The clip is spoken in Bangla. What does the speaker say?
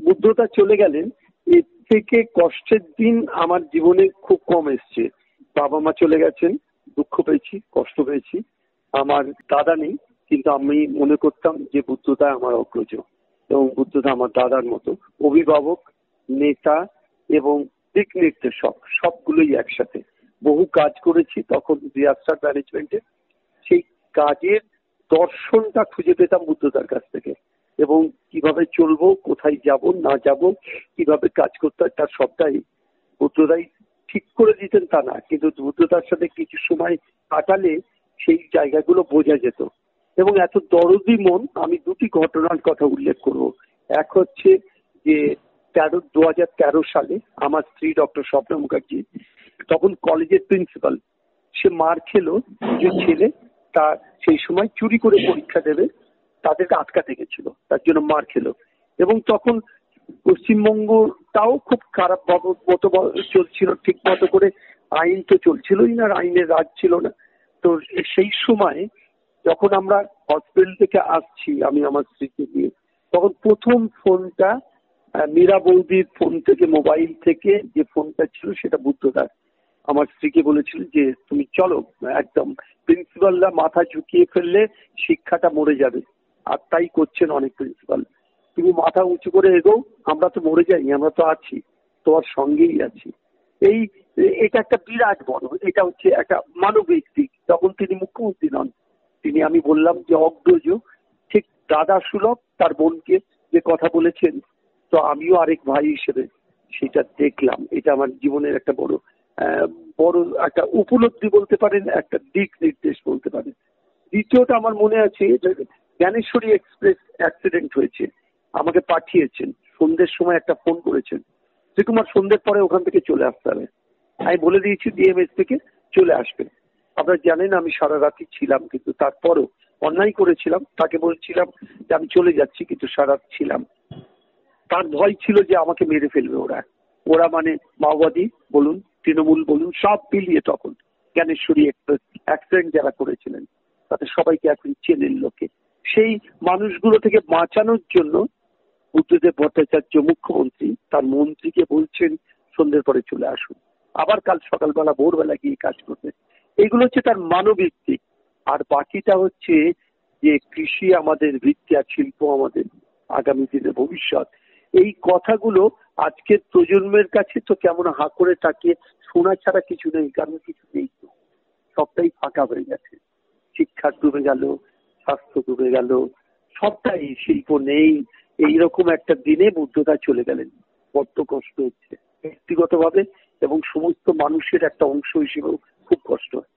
বুদ্ধতা চলে গেলেন, এর থেকে কষ্টের দিন আমার জীবনে খুব কম এসছে। বাবা মা চলে গেছেন, দুঃখ পেয়েছি, কষ্ট পেয়েছি। আমার দাদা নেই, কিন্তু আমি মনে করতাম যে বুদ্ধদা আমার অগ্রজ এবং বুদ্ধদা আমার দাদার মতো অভিভাবক, নেতা এবং দিক নির্দেশক, সবগুলোই একসাথে। বহু কাজ করেছি তখন ডিজাস্টার ম্যানেজমেন্টে। সেই কাজের দর্শনটা খুঁজে পেতাম বুদ্ধদার কাছ থেকে, এবং কিভাবে চলবো, কোথায় যাব না যাব, কিভাবে কাজ করতে হয়, তার সবটাই বুদ্ধদাই ঠিক করে দিতেন তা না, কিন্তু বুদ্ধদার সাথে কিছু সময় কাটালে সেই জায়গাগুলো বোঝা যেত। এবং এত দরদি মন, আমি দুটি ঘটনার কথা উল্লেখ করব। এক হচ্ছে যে 2013 সালে আমার স্ত্রী ডক্টর স্বপ্না মুখার্জি, তখন কলেজের প্রিন্সিপাল, সে মার খেলো, যে ছেলে তার সেই সময় চুরি করে পরীক্ষা দেবে, তাদেরকে আটকাতে গেছিল, তার জন্য মার খেলো। এবং তখন পশ্চিমবঙ্গটাও খুব খারাপ মতো চলছিল, ঠিক মতো করে আইন তো চলছিলই না, আইনের রাজ ছিল না। তো সেই সময় যখন আমরা হসপিটাল থেকে আসছি, আমি আমার স্ত্রীকে দিয়ে, তখন প্রথম ফোনটা মীরা বৌদির ফোন থেকে, মোবাইল থেকে যে ফোনটা ছিল সেটা বুদ্ধদার। আমার স্ত্রীকে বলেছিল যে তুমি চলো, একদম প্রিন্সিপালরা মাথা ঝুঁকিয়ে ফেললে শিক্ষাটা মরে যাবে, আর তাই করছেন অনেক প্রিন্সিপাল। তুমি মাথা উঁচু করে এগোও, আমরা তো মরে যাইনি, আমরা তো আছি, তোমার সঙ্গেই আছি। এই এটা একটা বিরাট বড়, এটা হচ্ছে একটা মানবিক দিক। তখন তিনি মুখ্যমন্ত্রী নন, তিনি, আমি বললাম যে অগ্রজ, ঠিক দাদা সুলভ তার বোনকে যে কথা বলেছেন, তো আমিও আরেক ভাই হিসেবে সেটা দেখলাম। এটা আমার জীবনের একটা বড় বড় একটা উপলব্ধি বলতে পারেন, একটা দিক নির্দেশ বলতে পারেন। দ্বিতীয়টা আমার মনে আছে, জ্ঞানেশ্বরী এক্সপ্রেস অ্যাক্সিডেন্ট হয়েছে, আমাকে পাঠিয়েছেন, সন্ধ্যের সময় একটা ফোন করেছেন যে তোমার সন্ধ্যের পরে ওখান থেকে চলে আসতে হবে। আমি বলে দিয়েছি ডিএমএস থেকে চলে আসবে। আপনারা জানেন আমি সারা রাতি ছিলাম, কিন্তু তারপরও অন্যায় করেছিলাম, তাকে বলছিলাম যে আমি চলে যাচ্ছি, কিন্তু সারা রাত ছিলাম। তার ভয় ছিল যে আমাকে মেরে ফেলবে ওরা, ওরা মানে মাওবাদী বলুন, তৃণমূল বলুন, সব মিলিয়ে তখন জ্ঞানেশ্বরী এক্সপ্রেস অ্যাক্সিডেন্ট যারা করেছিলেন তাদের সবাইকে এখন চেনেন লোকে। সেই মানুষগুলো থেকে বাঁচানোর জন্য বুদ্ধদেব ভট্টাচার্য মুখ্যমন্ত্রী তার মন্ত্রীকে বলছেন সন্ধ্যের পরে চলে আসুন, আবার কাল সকালবেলা ভোরবেলা গিয়ে কাজ করবে। এইগুলো হচ্ছে তার মানবিক দিক। আর বাকিটা হচ্ছে যে কৃষি আমাদের ভিত্তি, আর শিল্প আমাদের আগামী দিনের ভবিষ্যৎ। এই কথাগুলো আজকের প্রজন্মের কাছে তো কেমন হাঁ করে তাকিয়ে শোনা ছাড়া কিছু নেই, কারণ কিছু নেই তো, সবটাই ফাঁকা হয়ে গেছে। শিক্ষা ডুবে গেল, স্বাস্থ্য ডুবে গেল, সবটাই, শিল্প নেই। এইরকম একটা দিনে বুদ্ধদা চলে গেলেন, বড্ড কষ্ট হচ্ছে ব্যক্তিগতভাবে, এবং সমস্ত মানুষের একটা অংশ হিসেবেও খুব কষ্ট হয়।